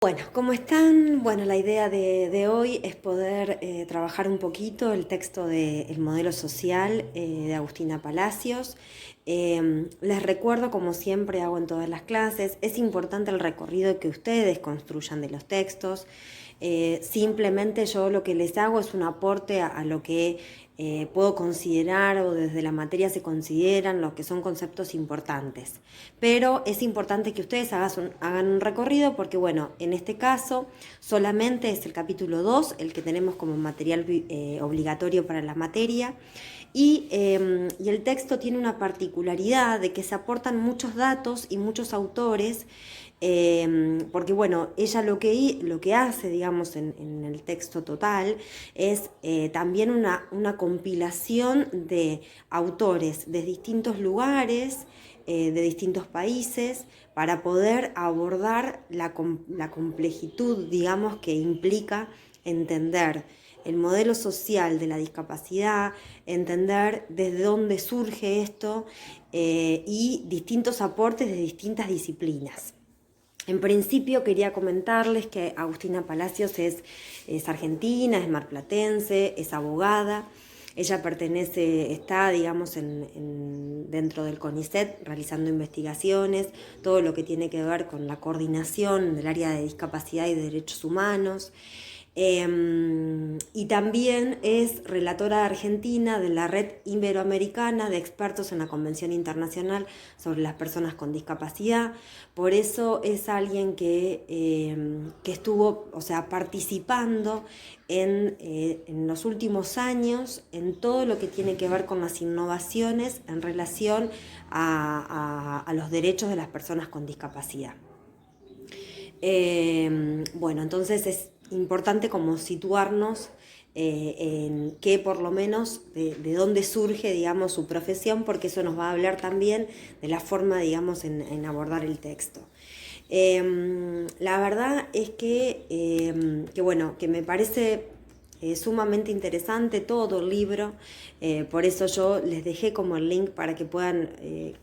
Bueno, ¿cómo están? Bueno, la idea de hoy es poder trabajar un poquito el texto de El modelo social de Agustina Palacios. Les recuerdo, como siempre hago en todas las clases, es importante el recorrido que ustedes construyan de los textos. Simplemente yo lo que les hago es un aporte a lo que puedo considerar o desde la materia se consideran los que son conceptos importantes. Pero es importante que ustedes hagan un recorrido porque, bueno, en este caso solamente es el capítulo 2 el que tenemos como material obligatorio para la materia. Y el texto tiene una particularidad de que se aportan muchos datos y muchos autores, porque bueno, ella lo que hace, digamos, en el texto total es también una compilación de autores de distintos lugares, de distintos países, para poder abordar la complejitud, digamos, que implica entender el modelo social de la discapacidad, entender desde dónde surge esto y distintos aportes de distintas disciplinas. En principio quería comentarles que Agustina Palacios es argentina, es marplatense, es abogada. Ella está, digamos, dentro del CONICET realizando investigaciones, todo lo que tiene que ver con la coordinación del área de discapacidad y de derechos humanos. Y también es relatora argentina de la Red Iberoamericana de Expertos en la Convención Internacional sobre las Personas con Discapacidad. Por eso es alguien que estuvo, o sea, participando en los últimos años en todo lo que tiene que ver con las innovaciones en relación a los derechos de las personas con discapacidad. Bueno, entonces es importante como situarnos en qué, por lo menos, de dónde surge, digamos, su profesión, porque eso nos va a hablar también de la forma, digamos, en abordar el texto. La verdad es bueno, que me parece sumamente interesante todo el libro, por eso yo les dejé como el link para que puedan,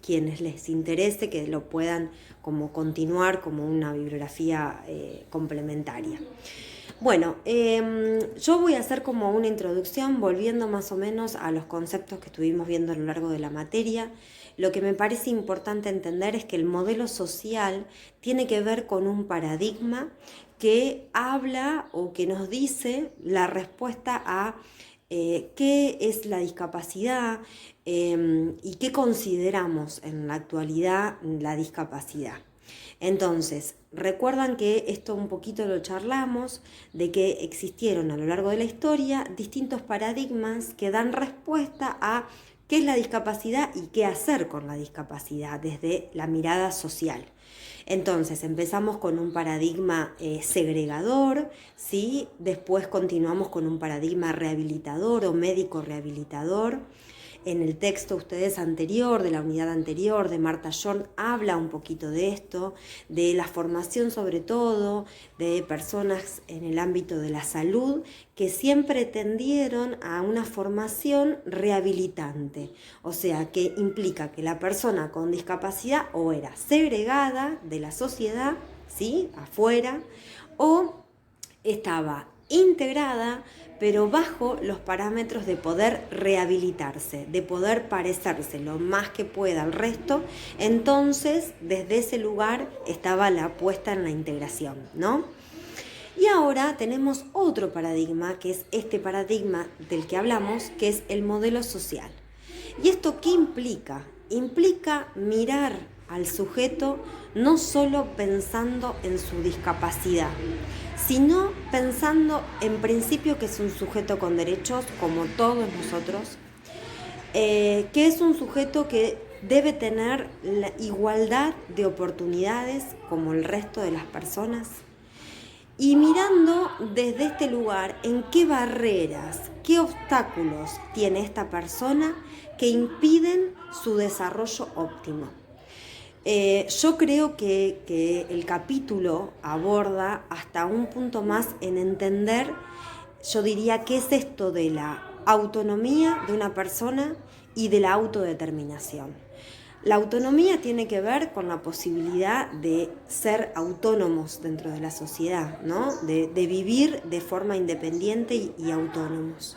quienes les interese, que lo puedan como continuar como una bibliografía complementaria. Bueno, yo voy a hacer como una introducción volviendo más o menos a los conceptos que estuvimos viendo a lo largo de la materia. Lo que me parece importante entender es que el modelo social tiene que ver con un paradigma que habla o que nos dice la respuesta a qué es la discapacidad y qué consideramos en la actualidad la discapacidad. Entonces, recuerdan que esto un poquito lo charlamos, de que existieron a lo largo de la historia distintos paradigmas que dan respuesta a qué es la discapacidad y qué hacer con la discapacidad desde la mirada social. Entonces empezamos con un paradigma segregador, ¿sí? Después continuamos con un paradigma rehabilitador o médico rehabilitador. En el texto ustedes anterior, de la unidad anterior, de Marta Short, habla un poquito de esto, de la formación sobre todo, de personas en el ámbito de la salud, que siempre tendieron a una formación rehabilitante. O sea, que implica que la persona con discapacidad o era segregada de la sociedad, ¿sí? Afuera, o estaba integrada, pero bajo los parámetros de poder rehabilitarse, de poder parecerse lo más que pueda al resto. Entonces, desde ese lugar estaba la apuesta en la integración, ¿no? Y ahora tenemos otro paradigma, que es este paradigma del que hablamos, que es el modelo social. ¿Y esto qué implica? Implica mirar al sujeto no solo pensando en su discapacidad, sino pensando en principio que es un sujeto con derechos como todos nosotros, que es un sujeto que debe tener la igualdad de oportunidades como el resto de las personas, y mirando desde este lugar en qué barreras, qué obstáculos tiene esta persona que impiden su desarrollo óptimo. Yo creo que el capítulo aborda hasta un punto más en entender, yo diría, qué es esto de la autonomía de una persona y de la autodeterminación. La autonomía tiene que ver con la posibilidad de ser autónomos dentro de la sociedad, ¿no? De vivir de forma independiente y autónomos.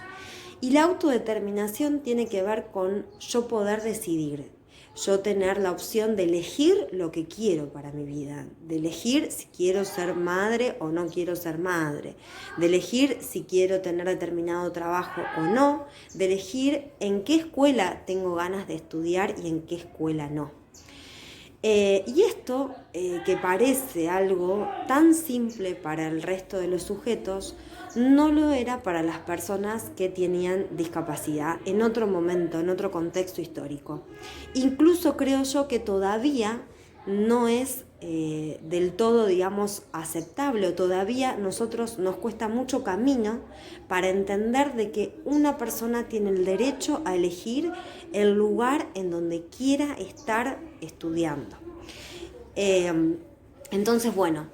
Y la autodeterminación tiene que ver con yo poder decidir, yo tener la opción de elegir lo que quiero para mi vida, de elegir si quiero ser madre o no quiero ser madre, de elegir si quiero tener determinado trabajo o no, de elegir en qué escuela tengo ganas de estudiar y en qué escuela no. Y esto, que parece algo tan simple para el resto de los sujetos, no lo era para las personas que tenían discapacidad en otro momento, en otro contexto histórico. Incluso creo yo que todavía no es del todo, digamos, aceptable, o todavía nosotros nos cuesta mucho camino para entender de que una persona tiene el derecho a elegir el lugar en donde quiera estar estudiando. Entonces, bueno,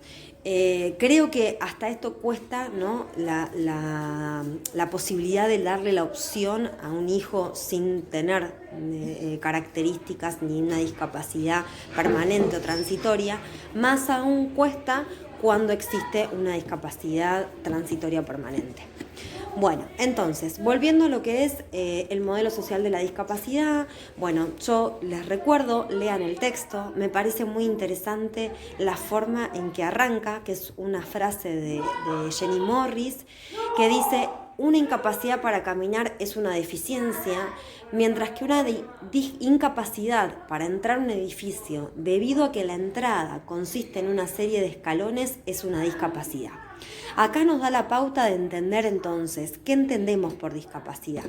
creo que hasta esto cuesta, ¿no? la posibilidad de darle la opción a un hijo sin tener características ni una discapacidad permanente o transitoria, más aún cuesta cuando existe una discapacidad transitoria o permanente. Bueno, entonces, volviendo a lo que es el modelo social de la discapacidad, bueno, yo les recuerdo, lean el texto, me parece muy interesante la forma en que arranca, que es una frase de Jenny Morris, que dice: una incapacidad para caminar es una deficiencia, mientras que una incapacidad para entrar a un edificio debido a que la entrada consiste en una serie de escalones es una discapacidad. Acá nos da la pauta de entender entonces qué entendemos por discapacidad.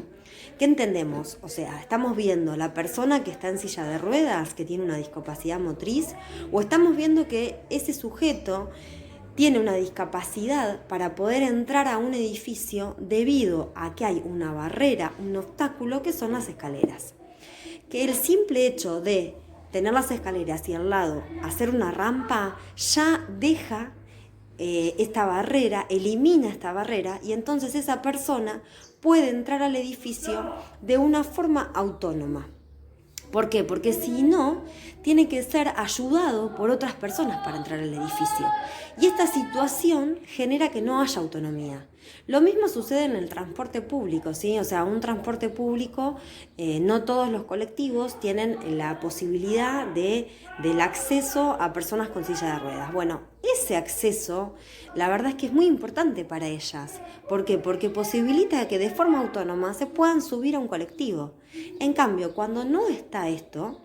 ¿Qué entendemos? O sea, ¿estamos viendo la persona que está en silla de ruedas, que tiene una discapacidad motriz? ¿O estamos viendo que ese sujeto tiene una discapacidad para poder entrar a un edificio debido a que hay una barrera, un obstáculo, que son las escaleras? Que el simple hecho de tener las escaleras y al lado hacer una rampa ya deja esta barrera, elimina esta barrera, y entonces esa persona puede entrar al edificio de una forma autónoma. ¿Por qué? Porque si no, tiene que ser ayudado por otras personas para entrar al edificio. Y esta situación genera que no haya autonomía. Lo mismo sucede en el transporte público, ¿sí? O sea, un transporte público, no todos los colectivos tienen la posibilidad del acceso a personas con silla de ruedas. Bueno, ese acceso, la verdad es que es muy importante para ellas. ¿Por qué? Porque posibilita que de forma autónoma se puedan subir a un colectivo. En cambio, cuando no está esto,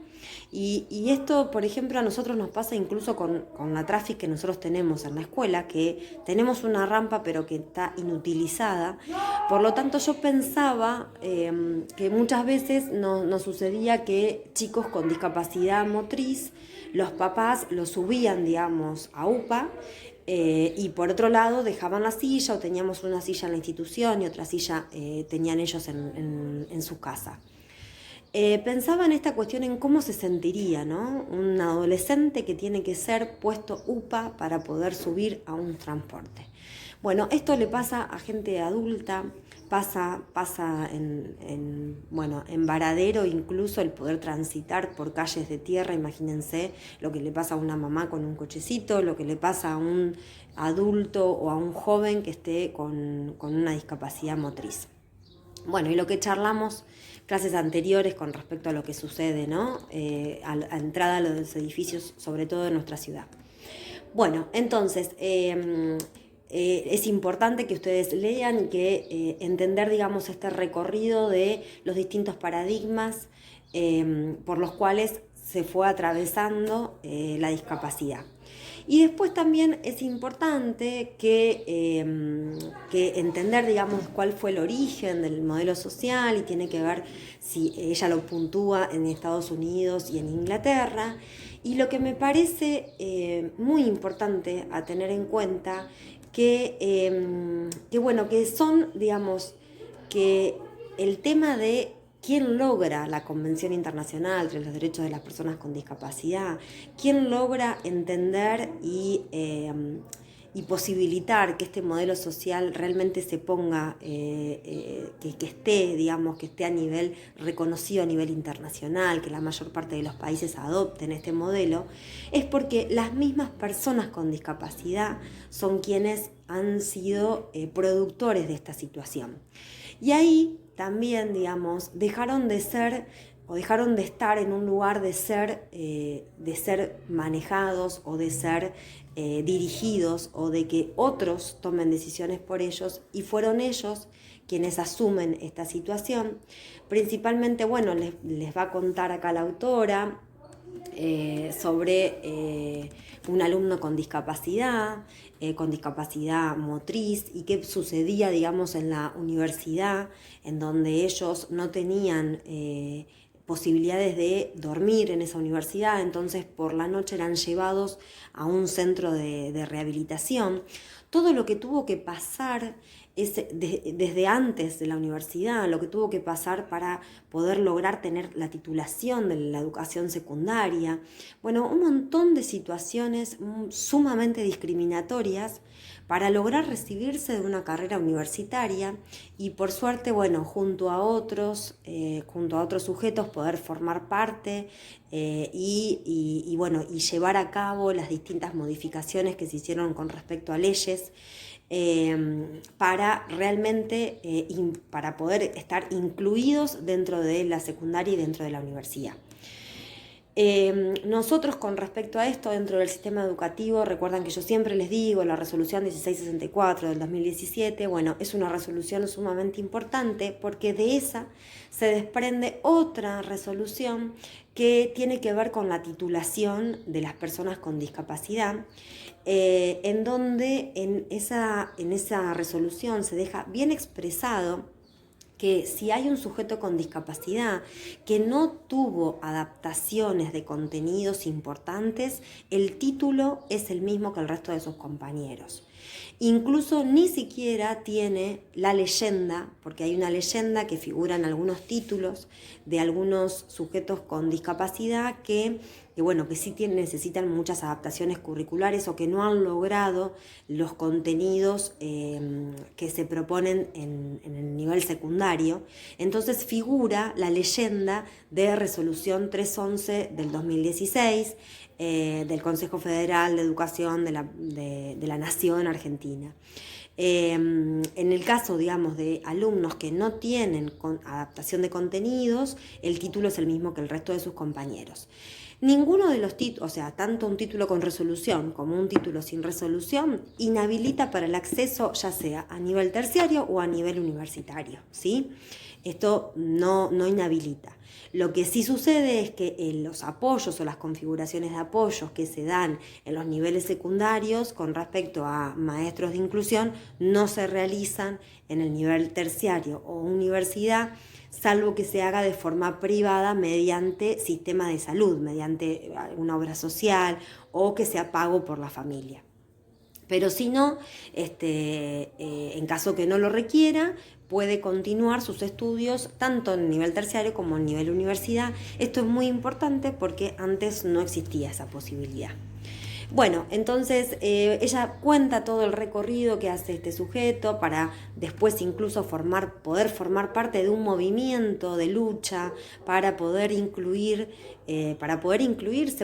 y esto, por ejemplo, a nosotros nos pasa incluso con la Traffic que nosotros tenemos en la escuela, que tenemos una rampa pero que está inutilizada. Por lo tanto, yo pensaba que muchas veces nos sucedía que chicos con discapacidad motriz, los papás los subían, digamos, a UPA, y por otro lado dejaban la silla, o teníamos una silla en la institución y otra silla tenían ellos en su casa. Pensaba en esta cuestión, en cómo se sentiría, ¿no? Un adolescente que tiene que ser puesto UPA para poder subir a un transporte. Bueno, esto le pasa a gente adulta, pasa en Varadero, incluso el poder transitar por calles de tierra. Imagínense lo que le pasa a una mamá con un cochecito, lo que le pasa a un adulto o a un joven que esté con una discapacidad motriz. Bueno, y lo que charlamos clases anteriores con respecto a lo que sucede, ¿no? A entrada a los edificios, sobre todo en nuestra ciudad. Bueno, entonces, es importante que ustedes lean y que entender, digamos, este recorrido de los distintos paradigmas por los cuales se fue atravesando la discapacidad. Y después también es importante que entender, digamos, cuál fue el origen del modelo social, y tiene que ver si ella lo puntúa en Estados Unidos y en Inglaterra. Y lo que me parece muy importante a tener en cuenta, que son, digamos, que el tema de ¿quién logra la Convención Internacional sobre los Derechos de las Personas con Discapacidad? ¿Quién logra entender y posibilitar que este modelo social realmente se ponga, que esté, digamos, que esté a nivel reconocido a nivel internacional, que la mayor parte de los países adopten este modelo, es porque las mismas personas con discapacidad son quienes han sido productores de esta situación. Y ahí también, digamos, dejaron de ser o dejaron de estar en un lugar de ser manejados o de ser dirigidos o de que otros tomen decisiones por ellos, y fueron ellos quienes asumen esta situación. Principalmente, bueno, les va a contar acá la autora sobre un alumno con discapacidad motriz, y qué sucedía, digamos, en la universidad, en donde ellos no tenían posibilidades de dormir en esa universidad, entonces por la noche eran llevados a un centro de rehabilitación. Todo lo que tuvo que pasar desde antes de la universidad, lo que tuvo que pasar para poder lograr tener la titulación de la educación secundaria. Bueno, un montón de situaciones sumamente discriminatorias para lograr recibirse de una carrera universitaria, y por suerte, bueno, junto a otros sujetos poder formar parte y llevar a cabo las distintas modificaciones que se hicieron con respecto a leyes para realmente para poder estar incluidos dentro de la secundaria y dentro de la universidad. Nosotros, con respecto a esto, dentro del sistema educativo, recuerdan que yo siempre les digo, la resolución 1664 del 2017, bueno, es una resolución sumamente importante, porque de esa se desprende otra resolución que tiene que ver con la titulación de las personas con discapacidad, en donde en esa resolución se deja bien expresado que si hay un sujeto con discapacidad que no tuvo adaptaciones de contenidos importantes, el título es el mismo que el resto de sus compañeros. Incluso ni siquiera tiene la leyenda, porque hay una leyenda que figura en algunos títulos de algunos sujetos con discapacidad que sí necesitan muchas adaptaciones curriculares o que no han logrado los contenidos que se proponen en el nivel secundario. Entonces figura la leyenda de resolución 311 del 2016 del Consejo Federal de Educación de la Nación Argentina. En el caso, digamos, de alumnos que no tienen adaptación de contenidos, el título es el mismo que el resto de sus compañeros. Ninguno de los títulos, o sea, tanto un título con resolución como un título sin resolución, inhabilita para el acceso, ya sea a nivel terciario o a nivel universitario, ¿sí? Esto no inhabilita. Lo que sí sucede es que los apoyos o las configuraciones de apoyos que se dan en los niveles secundarios con respecto a maestros de inclusión no se realizan en el nivel terciario o universidad, salvo que se haga de forma privada mediante sistema de salud, mediante alguna obra social o que sea pago por la familia. Pero si no, en caso que no lo requiera, puede continuar sus estudios tanto en nivel terciario como en nivel universidad. Esto es muy importante porque antes no existía esa posibilidad. Bueno, entonces ella cuenta todo el recorrido que hace este sujeto para después incluso poder formar parte de un movimiento de lucha para poder incluirse,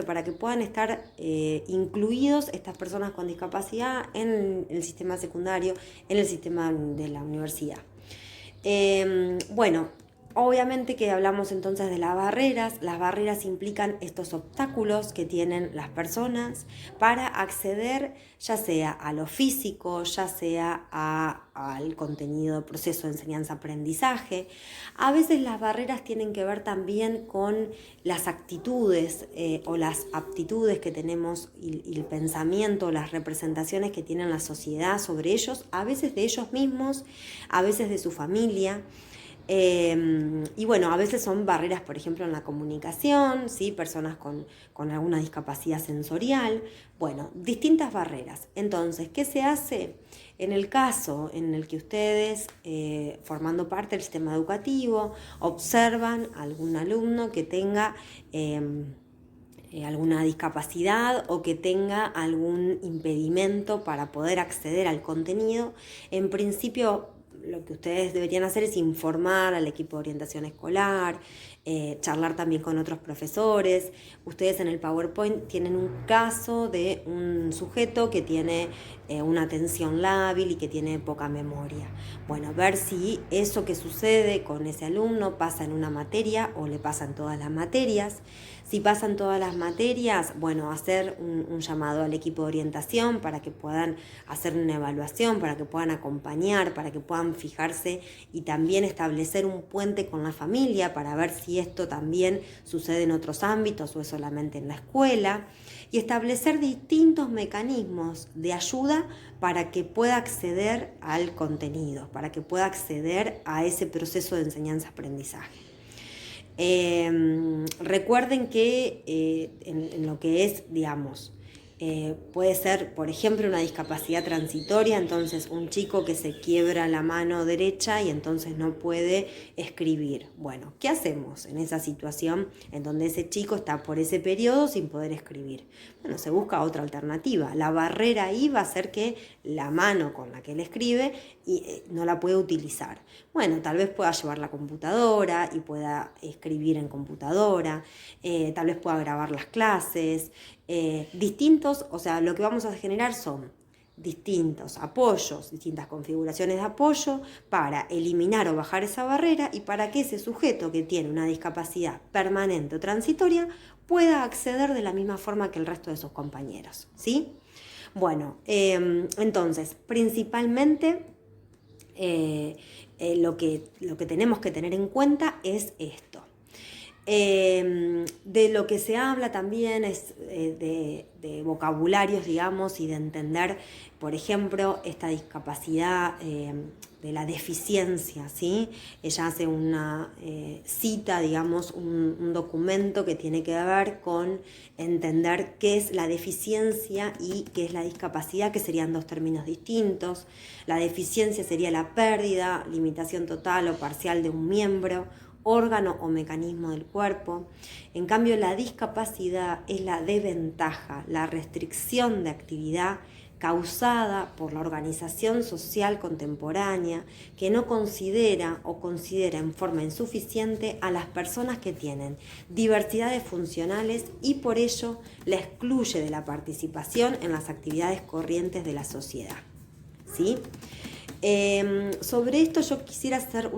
para que puedan estar incluidos estas personas con discapacidad en el sistema secundario, en el sistema de la universidad. Obviamente que hablamos entonces de las barreras implican estos obstáculos que tienen las personas para acceder ya sea a lo físico, ya sea al contenido, proceso de enseñanza-aprendizaje. A veces las barreras tienen que ver también con las actitudes o las aptitudes que tenemos y el pensamiento, las representaciones que tiene la sociedad sobre ellos, a veces de ellos mismos, a veces de su familia. A veces son barreras, por ejemplo, en la comunicación, ¿sí? Personas con alguna discapacidad sensorial, distintas barreras. Entonces, ¿qué se hace? En el caso en el que ustedes, formando parte del sistema educativo, observan a algún alumno que tenga alguna discapacidad o que tenga algún impedimento para poder acceder al contenido, en principio lo que ustedes deberían hacer es informar al equipo de orientación escolar, charlar también con otros profesores. Ustedes en el PowerPoint tienen un caso de un sujeto que tiene una atención lábil y que tiene poca memoria. Bueno, ver si eso que sucede con ese alumno pasa en una materia o le pasa en todas las materias. Si pasan todas las materias, bueno, hacer un llamado al equipo de orientación para que puedan hacer una evaluación, para que puedan acompañar, para que puedan fijarse y también establecer un puente con la familia para ver si esto también sucede en otros ámbitos o es solamente en la escuela, y establecer distintos mecanismos de ayuda para que pueda acceder al contenido, para que pueda acceder a ese proceso de enseñanza-aprendizaje. Recuerden que en lo que es, digamos, puede ser, por ejemplo, una discapacidad transitoria, entonces un chico que se quiebra la mano derecha y entonces no puede escribir. Bueno, ¿qué hacemos en esa situación en donde ese chico está por ese periodo sin poder escribir? Bueno, se busca otra alternativa. La barrera ahí va a ser que la mano con la que él escribe no la puede utilizar. Bueno, tal vez pueda llevar la computadora y pueda escribir en computadora, tal vez pueda grabar las clases, distintos, o sea, lo que vamos a generar son distintos apoyos, distintas configuraciones de apoyo para eliminar o bajar esa barrera y para que ese sujeto que tiene una discapacidad permanente o transitoria pueda acceder de la misma forma que el resto de sus compañeros, ¿sí? Bueno, entonces, principalmente lo que tenemos que tener en cuenta es esto. De lo que se habla también es de vocabularios, digamos, y de entender, por ejemplo, esta discapacidad de la deficiencia, ¿sí? Ella hace una cita, digamos, un documento que tiene que ver con entender qué es la deficiencia y qué es la discapacidad, que serían dos términos distintos. La deficiencia sería la pérdida, limitación total o parcial de un miembro, órgano o mecanismo del cuerpo. En cambio, la discapacidad es la desventaja, la restricción de actividad causada por la organización social contemporánea que no considera o considera en forma insuficiente a las personas que tienen diversidades funcionales y por ello la excluye de la participación en las actividades corrientes de la sociedad, ¿sí? Sobre esto yo quisiera hacer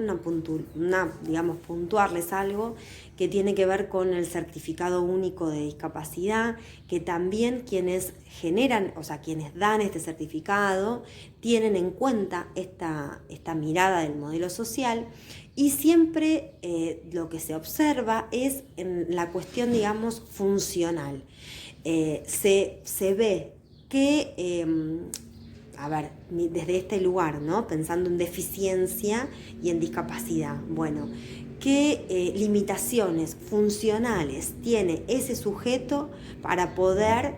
puntuarles algo que tiene que ver con el certificado único de discapacidad, que también quienes generan, o sea, quienes dan este certificado, tienen en cuenta esta mirada del modelo social y siempre lo que se observa es en la cuestión, digamos, funcional. Se ve que desde este lugar, ¿no? Pensando en deficiencia y en discapacidad. Bueno, ¿qué limitaciones funcionales tiene ese sujeto para poder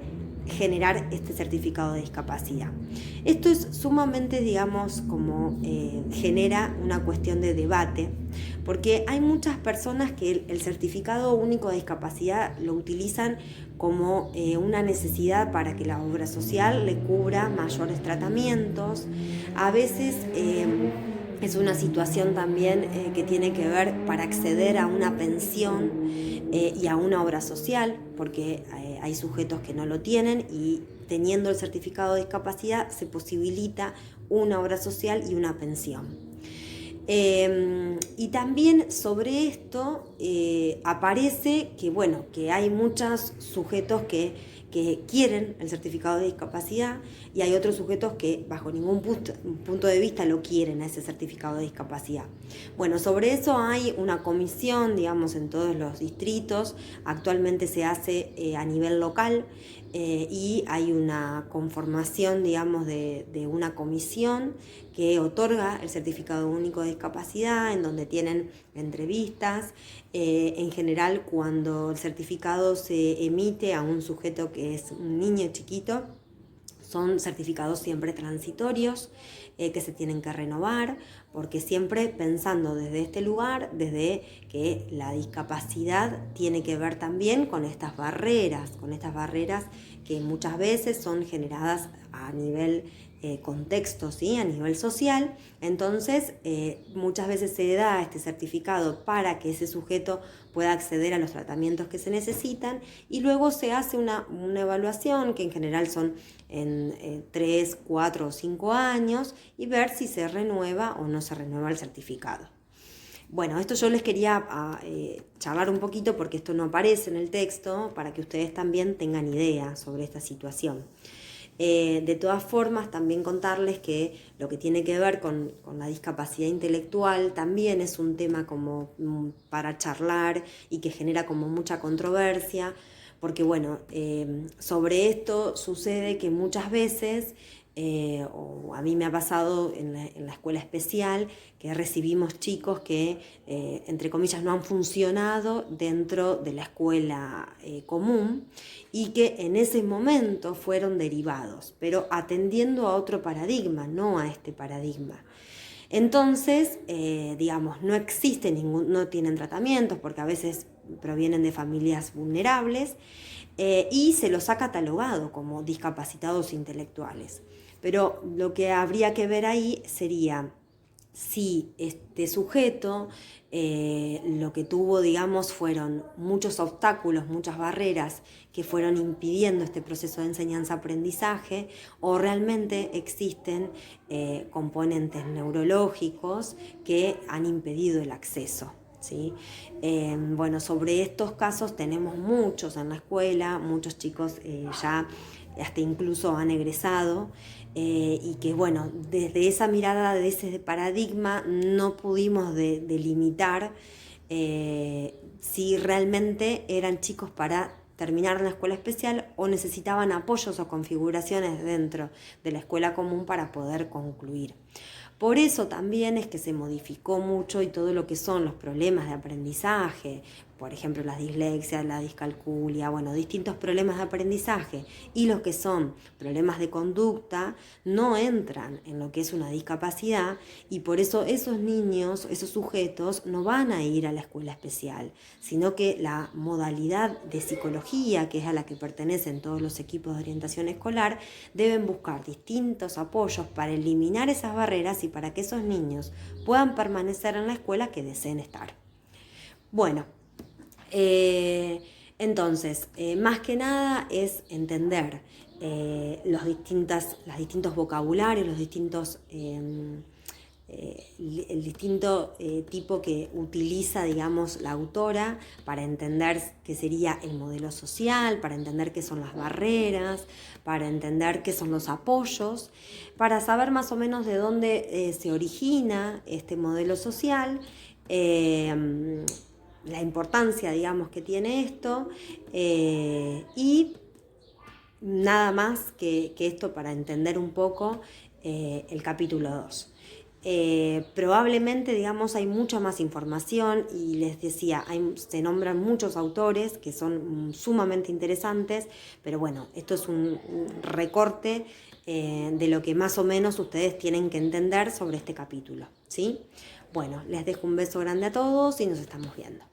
generar este certificado de discapacidad? Esto es sumamente, digamos, como genera una cuestión de debate, porque hay muchas personas que el certificado único de discapacidad lo utilizan como una necesidad para que la obra social le cubra mayores tratamientos. A veces es una situación también que tiene que ver para acceder a una pensión y a una obra social, porque hay sujetos que no lo tienen y teniendo el certificado de discapacidad se posibilita una obra social y una pensión. Y también sobre esto aparece que hay muchos sujetos que quieren el certificado de discapacidad y hay otros sujetos que bajo ningún punto de vista lo quieren a ese certificado de discapacidad. Bueno, sobre eso hay una comisión, digamos, en todos los distritos. Actualmente se hace a nivel local y hay una conformación, digamos, de una comisión que otorga el certificado único de discapacidad, en donde tienen entrevistas. En general, cuando el certificado se emite a un sujeto que es un niño chiquito, Son certificados siempre transitorios que se tienen que renovar, porque siempre pensando desde este lugar, desde que la discapacidad tiene que ver también con estas barreras que muchas veces son generadas a nivel contexto, ¿sí? A nivel social. Entonces muchas veces se da este certificado para que ese sujeto pueda acceder a los tratamientos que se necesitan, y luego se hace una evaluación que en general son en 3, 4 o 5 años, y ver si se renueva o no se renueva el certificado. Bueno, esto yo les quería charlar un poquito porque esto no aparece en el texto, para que ustedes también tengan idea sobre esta situación. De todas formas, también contarles que lo que tiene que ver con la discapacidad intelectual también es un tema como para charlar y que genera como mucha controversia, porque bueno, sobre esto sucede que muchas veces, o a mí me ha pasado en la escuela especial, que recibimos chicos que, entre comillas, no han funcionado dentro de la escuela común, y que en ese momento fueron derivados, pero atendiendo a otro paradigma, no a este paradigma. Entonces, digamos, no existe no tienen tratamientos, porque a veces provienen de familias vulnerables, y se los ha catalogado como discapacitados intelectuales. Pero lo que habría que ver ahí sería si este sujeto lo que tuvo, digamos, fueron muchos obstáculos, muchas barreras que fueron impidiendo este proceso de enseñanza-aprendizaje, o realmente existen componentes neurológicos que han impedido el acceso, ¿sí? Bueno, sobre estos casos tenemos muchos en la escuela, muchos chicos ya hasta incluso han egresado, y que bueno, desde esa mirada, de ese paradigma, no pudimos delimitar si realmente eran chicos para terminar en la escuela especial o necesitaban apoyos o configuraciones dentro de la escuela común para poder concluir. Por eso también es que se modificó mucho, y todo lo que son los problemas de aprendizaje, por ejemplo las dislexias, la discalculia, bueno, distintos problemas de aprendizaje, y los que son problemas de conducta no entran en lo que es una discapacidad, y por eso esos niños, esos sujetos no van a ir a la escuela especial, sino que la modalidad de psicología, que es a la que pertenecen todos los equipos de orientación escolar, deben buscar distintos apoyos para eliminar esas barreras y para que esos niños puedan permanecer en la escuela que deseen estar. Bueno, entonces, más que nada es entender los distintos vocabularios, los distintos el distinto tipo que utiliza, digamos, la autora, para entender qué sería el modelo social, para entender qué son las barreras, para entender qué son los apoyos, para saber más o menos de dónde se origina este modelo social, la importancia, digamos, que tiene esto, y nada más que esto para entender un poco el capítulo 2. Probablemente, digamos, hay mucha más información, y les decía, se nombran muchos autores que son sumamente interesantes, pero bueno, esto es un recorte de lo que más o menos ustedes tienen que entender sobre este capítulo, ¿sí? Bueno, les dejo un beso grande a todos y nos estamos viendo.